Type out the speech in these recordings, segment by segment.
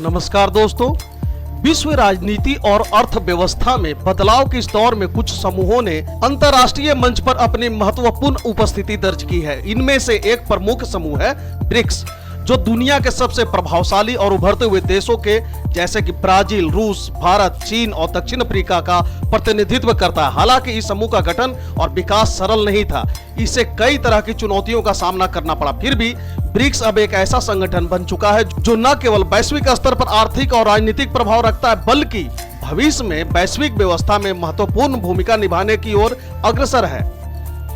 नमस्कार दोस्तों। विश्व राजनीति और अर्थव्यवस्था में बदलाव के इस दौर में कुछ समूहों ने अंतर्राष्ट्रीय मंच पर अपनी महत्वपूर्ण उपस्थिति दर्ज की है। इनमें से एक प्रमुख समूह है ब्रिक्स, जो दुनिया के सबसे प्रभावशाली और उभरते हुए देशों के जैसे कि ब्राजील, रूस, भारत, चीन और दक्षिण अफ्रीका का प्रतिनिधित्व करता है। हालांकि इस समूह का गठन और विकास सरल नहीं था, इसे कई तरह की चुनौतियों का सामना करना पड़ा। फिर भी ब्रिक्स अब एक ऐसा संगठन बन चुका है जो न केवल वैश्विक स्तर पर आर्थिक और राजनीतिक प्रभाव रखता है, बल्कि भविष्य में वैश्विक व्यवस्था में महत्वपूर्ण भूमिका निभाने की ओर अग्रसर है।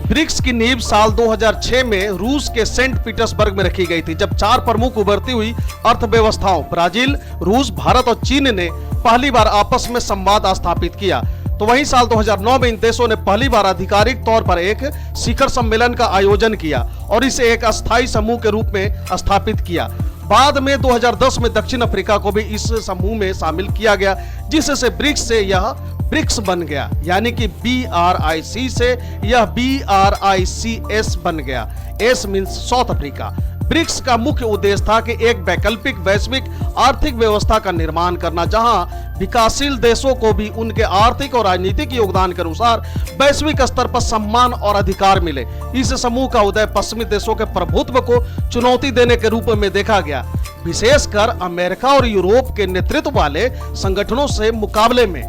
ब्रिक्स की नींव साल 2006 में रूस के सेंट पीटर्सबर्ग में रखी गई थी, जब चार प्रमुख उभरती हुई अर्थव्यवस्थाओं ब्राजील, रूस, भारत और चीन ने पहली बार आपस में संवाद स्थापित किया। तो वहीं साल 2009 में इन देशों ने पहली बार आधिकारिक तौर पर एक शिखर सम्मेलन का आयोजन किया और इसे एक अस्थायी समूह के रूप में स्थापित किया। बाद में 2010 में दक्षिण अफ्रीका को भी इस समूह में शामिल किया गया, जिससे ब्रिक्स से यह ब्रिक्स बन गया, यानी कि BRIC से यह BRICS बन गया। S means South Africa. BRICS का मुख्य उद्देश्य था कि एक वैकल्पिक वैश्विक आर्थिक व्यवस्था का निर्माण करना, जहां विकासशील देशों को भी उनके आर्थिक और राजनीतिक योगदान के अनुसार वैश्विक स्तर पर सम्मान और अधिकार मिले। इस समूह का उदय पश्चिमी देशों के प्रभुत्व को चुनौती देने के रूप में देखा गया, विशेषकर अमेरिका और यूरोप के नेतृत्व वाले संगठनों से मुकाबले में।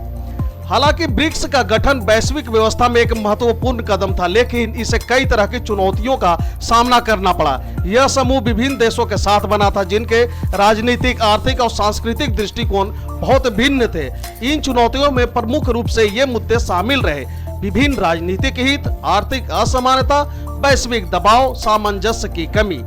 हालांकि ब्रिक्स का गठन वैश्विक व्यवस्था में एक महत्वपूर्ण कदम था, लेकिन इसे कई तरह की चुनौतियों का सामना करना पड़ा। यह समूह विभिन्न देशों के साथ बना था, जिनके राजनीतिक, आर्थिक और सांस्कृतिक दृष्टिकोण बहुत भिन्न थे। इन चुनौतियों में प्रमुख रूप से ये मुद्दे शामिल रहे: विभिन्न राजनीतिक हित, आर्थिक असमानता, वैश्विक दबाव, सामंजस्य की कमी।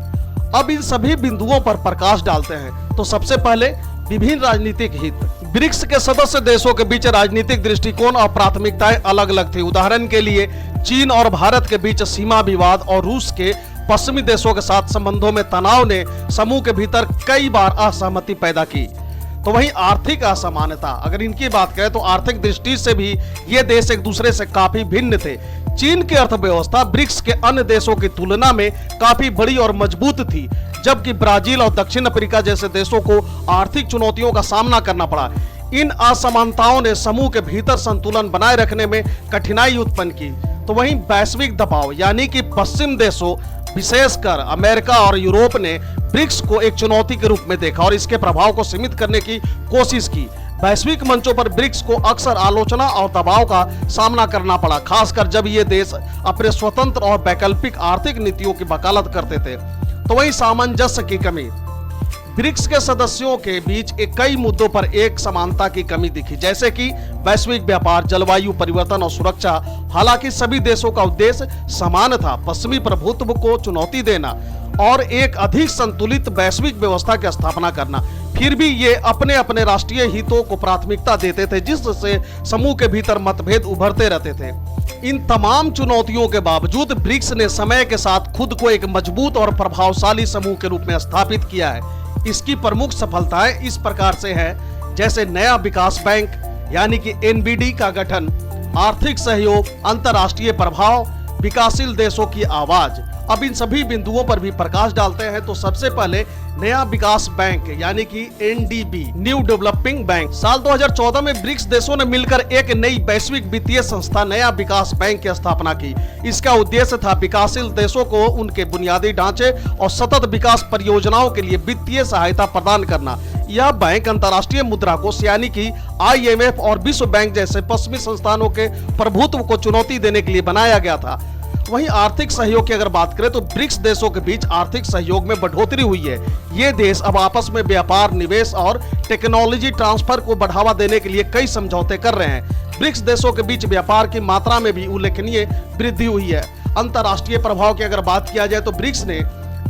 अब इन सभी बिंदुओं पर प्रकाश डालते हैं। तो सबसे पहले विभिन्न राजनीतिक हित। ब्रिक्स के सदस्य देशों के बीच राजनीतिक दृष्टिकोण और प्राथमिकताएं अलग अलग थी। उदाहरण के लिए चीन और भारत के बीच सीमा विवाद और रूस के पश्चिमी देशों के साथ संबंधों में तनाव ने समूह के भीतर कई बार असहमति पैदा की। तो वहीं आर्थिक असमानता, अगर इनकी बात करें तो आर्थिक दृष्टि से भी ये देश एक दूसरे से काफी भिन्न थे। चीन की अर्थव्यवस्था ब्रिक्स के अन्य देशों की तुलना में काफी बड़ी और मजबूत थी, जबकि ब्राजील और दक्षिण अफ्रीका जैसे देशों को आर्थिक चुनौतियों का सामना करना पड़ा। इन असमानताओं ने समूह के भीतर संतुलन बनाए रखने में कठिनाई उत्पन्न की। तो वहीं वैश्विक दबाव, यानी कि पश्चिम देशों विशेषकर अमेरिका और यूरोप ने ब्रिक्स को एक चुनौती के रूप में देखा और इसके प्रभाव को सीमित करने की कोशिश की। वैश्विक मंचों पर ब्रिक्स को अक्सर आलोचना और दबाव का सामना करना पड़ा, खासकर जब ये देश अपने स्वतंत्र और वैकल्पिक आर्थिक नीतियों की वकालत करते थे। तो वहीं सामंजस्य की कमी। ब्रिक्स के सदस्यों के बीच कई मुद्दों पर एक समानता की कमी दिखी, जैसे कि वैश्विक व्यापार, जलवायु परिवर्तन और सुरक्षा। हालांकि सभी देशों का उद्देश्य समान था: पश्चिमी प्रभुत्व को चुनौती देना और एक अधिक संतुलित वैश्विक व्यवस्था की स्थापना करना। फिर भी ये अपने अपने राष्ट्रीय हितों को प्राथमिकता देते थे, जिससे समूह के भीतर मतभेद उभरते रहते थे। इन तमाम चुनौतियों के बावजूद ब्रिक्स ने समय के साथ खुद को एक मजबूत और प्रभावशाली समूह के रूप में स्थापित किया है। इसकी प्रमुख सफलताएं इस प्रकार से हैं, जैसे नया विकास बैंक यानी कि NBD का गठन, आर्थिक सहयोग, अंतर्राष्ट्रीय प्रभाव, विकासशील देशों की आवाज। अब इन सभी बिंदुओं पर भी प्रकाश डालते हैं। तो सबसे पहले नया विकास बैंक यानी कि NDB, न्यू डेवलपिंग बैंक। साल 2014 में ब्रिक्स देशों ने मिलकर एक नई वैश्विक वित्तीय संस्था नया विकास बैंक की स्थापना की। इसका उद्देश्य था विकासशील देशों को उनके बुनियादी ढांचे और सतत विकास परियोजनाओं के लिए वित्तीय सहायता प्रदान करना। यह बैंक अंतर्राष्ट्रीय मुद्रा कोष यानी कि IMF और विश्व बैंक जैसे पश्चिमी संस्थानों के प्रभुत्व को चुनौती देने के लिए बनाया गया था। वहीं आर्थिक सहयोग की अगर बात करें तो ब्रिक्स देशों के बीच आर्थिक सहयोग में बढ़ोतरी हुई है। ये देश अब आपस में व्यापार, निवेश और टेक्नोलॉजी ट्रांसफर को बढ़ावा देने के लिए कई समझौते कर रहे हैं। ब्रिक्स देशों के बीच व्यापार की मात्रा में भी उल्लेखनीय वृद्धि हुई है। अंतर्राष्ट्रीय प्रभाव की अगर बात किया जाए तो ब्रिक्स ने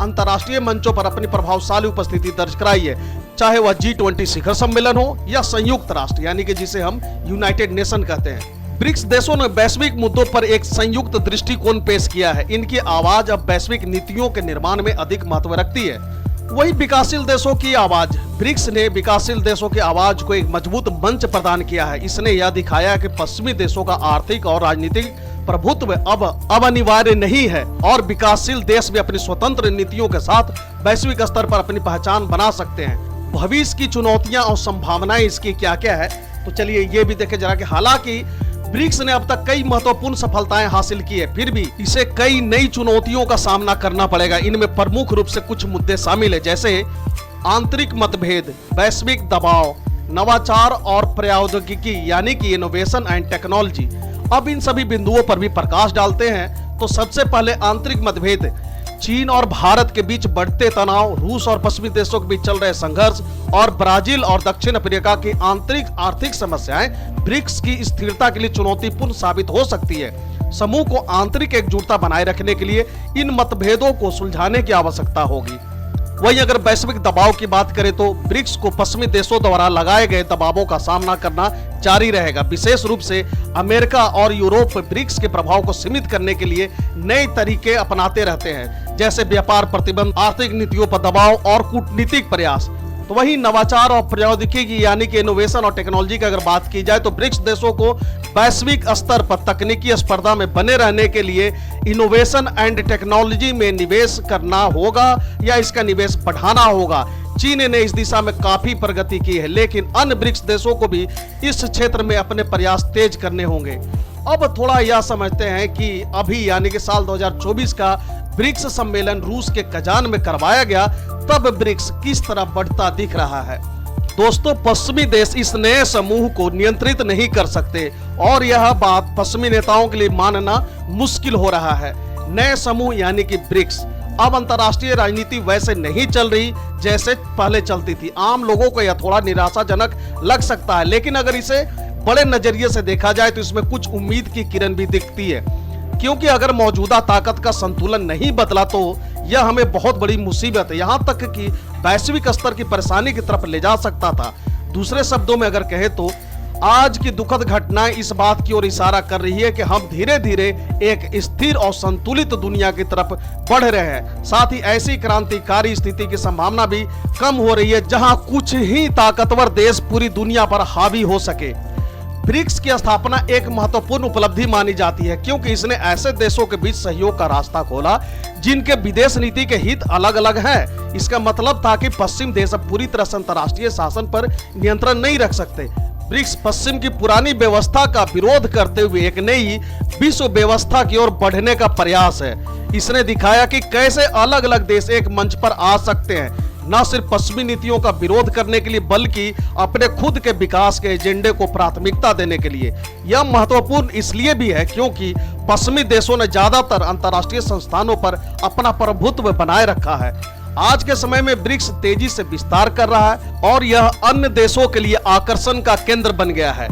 अंतर्राष्ट्रीय मंचों पर अपनी प्रभावशाली उपस्थिति दर्ज कराई है, चाहे वह G20 शिखर सम्मेलन हो या संयुक्त राष्ट्र यानी कि जिसे हम यूनाइटेड नेशन कहते हैं। ब्रिक्स देशों ने वैश्विक मुद्दों पर एक संयुक्त दृष्टिकोण पेश किया है। इनकी आवाज अब वैश्विक नीतियों के निर्माण में अधिक महत्व रखती है। वही विकासशील देशों की आवाज। ब्रिक्स ने विकासशील देशों की आवाज को एक मजबूत मंच प्रदान किया है। इसने यह दिखाया कि पश्चिमी देशों का आर्थिक और राजनीतिक प्रभुत्व अब अनिवार्य नहीं है और विकासशील देश भी अपनी स्वतंत्र नीतियों के साथ वैश्विक स्तर पर अपनी पहचान बना सकते हैं। भविष्य की चुनौतियां और संभावनाएं इसकी क्या क्या है, तो चलिए ये भी देखें जरा कि हालांकि ब्रिक्स ने अब तक कई महत्वपूर्ण सफलताएं हासिल की है, फिर भी इसे कई नई चुनौतियों का सामना करना पड़ेगा। इनमें प्रमुख रूप से कुछ मुद्दे शामिल है, जैसे आंतरिक मतभेद, वैश्विक दबाव, नवाचार और प्रौद्योगिकी यानी कि इनोवेशन एंड टेक्नोलॉजी। अब इन सभी बिंदुओं पर भी प्रकाश डालते हैं। तो सबसे पहले आंतरिक मतभेद, चीन और भारत के बीच बढ़ते तनाव, रूस और पश्चिमी देशों के बीच चल रहे संघर्ष और ब्राजील और दक्षिण अफ्रीका की आंतरिक आर्थिक समस्याएं ब्रिक्स की स्थिरता के लिए चुनौतीपूर्ण साबित हो सकती है। समूह को आंतरिक एकजुटता बनाए रखने के लिए इन मतभेदों को सुलझाने की आवश्यकता होगी। वहीं अगर वैश्विक दबाव की बात करें तो ब्रिक्स को पश्चिमी देशों द्वारा लगाए गए दबावों का सामना करना जारी रहेगा। विशेष रूप से अमेरिका और यूरोप ब्रिक्स के प्रभाव को सीमित करने के लिए नए तरीके अपनाते रहते हैं, जैसे व्यापार प्रतिबंध, आर्थिक नीतियों पर दबाव और कूटनीतिक प्रयास। तो वहीं नवाचार और प्रौद्योगिकी यानी कि इनोवेशन और टेक्नोलॉजी की अगर बात की जाए तो ब्रिक्स देशों को वैश्विक स्तर पर तकनीकी स्पर्धा में बने रहने के लिए इनोवेशन एंड टेक्नोलॉजी में निवेश करना होगा या इसका निवेश बढ़ाना होगा। चीन ने इस दिशा में काफी प्रगति की है, लेकिन अन्य ब्रिक्स देशों को भी इस क्षेत्र में अपने प्रयास तेज करने होंगे। अब थोड़ा यह समझते हैं कि अभी यानी कि साल 2024 का ब्रिक्स सम्मेलन रूस के कजान में करवाया गया, तब ब्रिक्स किस तरह बढ़ता दिख रहा है। दोस्तों, पश्चिमी देश इस नए समूह को नियंत्रित नहीं कर सकते और यह बात पश्चिमी नेताओं के लिए मानना मुश्किल हो रहा है। नए समूह यानी कि ब्रिक्स अब अंतर्राष्ट्रीय राजनीति वैसे नहीं चल रही जैसे पहले चलती थी। आम लोगों को यह थोड़ा निराशाजनक लग सकता है, लेकिन अगर इसे बड़े नजरिए से देखा जाए तो इसमें कुछ उम्मीद की किरण भी दिखती है, क्योंकि अगर मौजूदा ताकत का संतुलन नहीं बदला तो यह हमें बहुत बड़ी मुसीबत, यहाँ तक कि वैश्विक स्तर की परेशानी की तरफ ले जा सकता था। दूसरे शब्दों में अगर कहे तो आज की दुखद घटनाएं इस बात की ओर इशारा कर रही है कि हम धीरे धीरे एक स्थिर और संतुलित दुनिया की तरफ बढ़ रहे हैं। साथ ही ऐसी क्रांतिकारी स्थिति की संभावना भी कम हो रही है जहां कुछ ही ताकतवर देश पूरी दुनिया पर हावी हो सके। ब्रिक्स की स्थापना एक महत्वपूर्ण उपलब्धि मानी जाती है, क्योंकि इसने ऐसे देशों के बीच सहयोग का रास्ता खोला जिनके विदेश नीति के हित अलग अलग हैं। इसका मतलब था कि पश्चिम देश अब पूरी तरह से अंतर्राष्ट्रीय शासन पर नियंत्रण नहीं रख सकते। ब्रिक्स पश्चिम की पुरानी व्यवस्था का विरोध करते हुए एक नई विश्व व्यवस्था की ओर बढ़ने का प्रयास है। इसने दिखाया कि कैसे अलग अलग देश एक मंच पर आ सकते हैं, न सिर्फ पश्चिमी नीतियों का विरोध करने के लिए बल्कि अपने खुद के विकास के एजेंडे को प्राथमिकता देने के लिए। यह महत्वपूर्ण इसलिए भी है क्योंकि पश्चिमी देशों ने ज्यादातर अंतर्राष्ट्रीय संस्थानों पर अपना प्रभुत्व बनाए रखा है। आज के समय में ब्रिक्स तेजी से विस्तार कर रहा है और यह अन्य देशों के लिए आकर्षण का केंद्र बन गया है।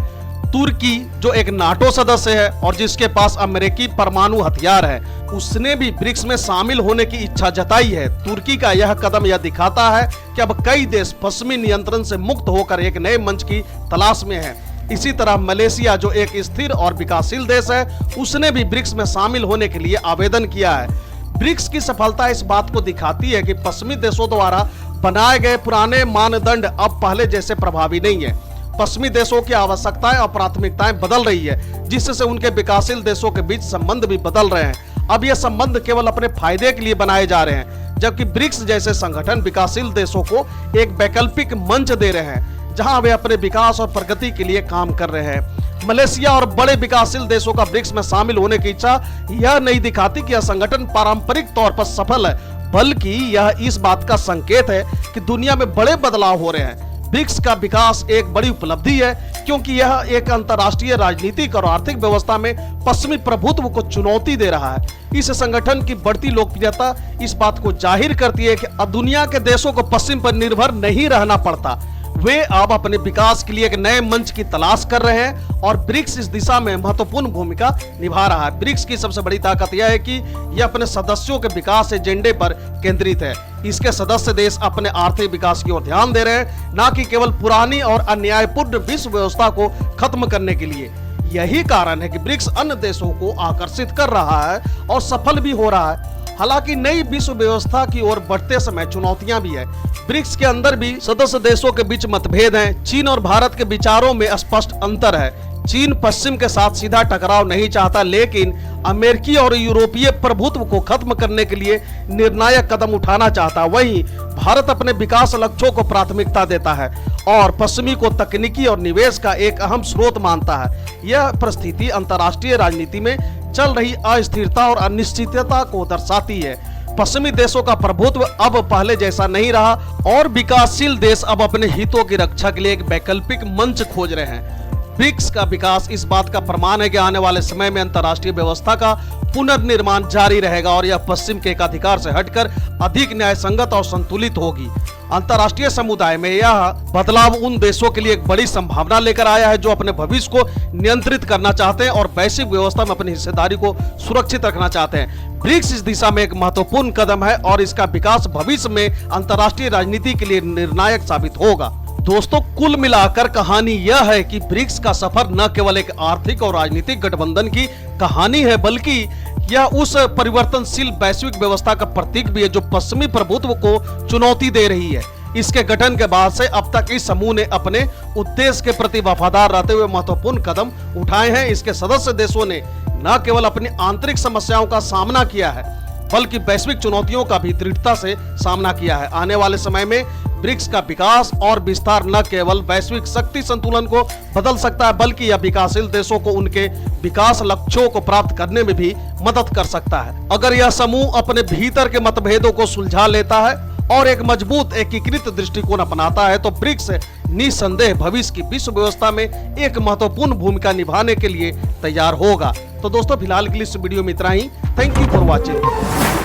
तुर्की, जो एक नाटो सदस्य है और जिसके पास अमेरिकी परमाणु हथियार है, उसने भी ब्रिक्स में शामिल होने की इच्छा जताई है। तुर्की का यह कदम यह दिखाता है कि अब कई देश पश्चिमी नियंत्रण से मुक्त होकर एक नए मंच की तलाश में है। इसी तरह मलेशिया, जो एक स्थिर और विकासशील देश है, उसने भी ब्रिक्स में शामिल होने के लिए आवेदन किया है। ब्रिक्स की सफलता इस बात को दिखाती है कि पश्चिमी देशों द्वारा बनाए गए पुराने मानदंड अब पहले जैसे प्रभावी नहीं है। पश्चिमी देशों की आवश्यकताएं और प्राथमिकताएं बदल रही है, जिससे उनके विकासशील देशों के बीच संबंध भी बदल रहे हैं। अब ये संबंध केवल अपने फायदे के लिए बनाए जा रहे हैं, जबकि ब्रिक्स जैसे संगठन विकासशील देशों को एक वैकल्पिक मंच दे रहे हैं जहां वे अपने विकास और प्रगति के लिए काम कर रहे हैं। मलेशिया और बड़े विकासशील देशों का ब्रिक्स में शामिल होने की इच्छा यह नहीं दिखाती कि यह संगठन पारंपरिक तौर पर सफल है, बल्कि यह इस बात का संकेत है कि दुनिया में बड़े बदलाव हो रहे हैं। ब्रिक्स का विकास एक बड़ी उपलब्धि है क्योंकि यह एक अंतर्राष्ट्रीय राजनीतिक और आर्थिक व्यवस्था में पश्चिमी प्रभुत्व को चुनौती दे रहा है। इस संगठन की बढ़ती लोकप्रियता इस बात को जाहिर करती है कि अब दुनिया के देशों को पश्चिम पर निर्भर नहीं रहना पड़ता। वे अब अपने विकास के लिए एक नए मंच की तलाश कर रहे हैं और ब्रिक्स इस दिशा में महत्वपूर्ण भूमिका निभा रहा है। ब्रिक्स की सबसे बड़ी ताकत यह है कि यह अपने सदस्यों के विकास एजेंडे पर केंद्रित है। इसके सदस्य देश अपने आर्थिक विकास की ओर ध्यान दे रहे हैं, न कि केवल पुरानी और अन्यायपूर्ण विश्व व्यवस्था को खत्म करने के लिए। यही कारण है कि ब्रिक्स अन्य देशों को आकर्षित कर रहा है और सफल भी हो रहा है। हालांकि नई विश्व व्यवस्था की ओर बढ़ते समय चुनौतियां भी है। ब्रिक्स के अंदर भी सदस्य देशों के बीच मतभेद हैं। चीन और भारत के विचारों में स्पष्ट अंतर है। चीन पश्चिम के साथ सीधा टकराव नहीं चाहता, लेकिन अमेरिकी और यूरोपीय प्रभुत्व को खत्म करने के लिए निर्णायक कदम उठाना चाहता। वहीं भारत अपने विकास लक्ष्यों को प्राथमिकता देता है और पश्चिमी को तकनीकी और निवेश का एक अहम स्रोत मानता है। यह परिस्थिति अंतर्राष्ट्रीय राजनीति में चल रही अस्थिरता और अनिश्चितता को दर्शाती है। पश्चिमी देशों का प्रभुत्व अब पहले जैसा नहीं रहा और विकासशील देश अब अपने हितों की रक्षा के लिए एक वैकल्पिक मंच खोज रहे हैं। ब्रिक्स का विकास इस बात का प्रमाण है कि आने वाले समय में अंतर्राष्ट्रीय व्यवस्था का पुनर्निर्माण जारी रहेगा और यह पश्चिम के एकाधिकार से हटकर अधिक न्यायसंगत और संतुलित होगी। अंतर्राष्ट्रीय समुदाय में यह बदलाव उन देशों के लिए एक बड़ी संभावना लेकर आया है जो अपने भविष्य को नियंत्रित करना चाहते हैं और वैश्विक व्यवस्था में अपनी हिस्सेदारी को सुरक्षित रखना चाहते हैं। ब्रिक्स इस दिशा में एक महत्वपूर्ण कदम है और इसका विकास भविष्य में अंतर्राष्ट्रीय राजनीति के लिए निर्णायक साबित होगा। दोस्तों, कुल मिलाकर कहानी यह है कि ब्रिक्स का सफर न केवल एक आर्थिक और राजनीतिक गठबंधन की कहानी है, बल्कि यह उस परिवर्तनशील वैश्विक व्यवस्था का प्रतीक भी है जो पश्चिमी प्रभुत्व को चुनौती दे रही है। इसके गठन के बाद से अब तक इस समूह ने अपने उद्देश्य के प्रति वफादार रहते हुए महत्वपूर्ण कदम उठाए हैं। इसके सदस्य देशों ने न केवल अपनी आंतरिक समस्याओं का सामना किया है, बल्कि वैश्विक चुनौतियों का भी दृढ़ता से सामना किया है। आने वाले समय में ब्रिक्स का विकास और विस्तार न केवल वैश्विक शक्ति संतुलन को बदल सकता है, बल्कि यह विकासशील देशों को उनके विकास लक्ष्यों को प्राप्त करने में भी मदद कर सकता है। अगर यह समूह अपने भीतर के मतभेदों को सुलझा लेता है और एक मजबूत एकीकृत दृष्टिकोण अपनाता है तो ब्रिक्स निसंदेह भविष्य की विश्व व्यवस्था में एक महत्वपूर्ण भूमिका निभाने के लिए तैयार होगा। तो दोस्तों, फिलहाल के लिए इस वीडियो में इतना ही। Thank you for watching.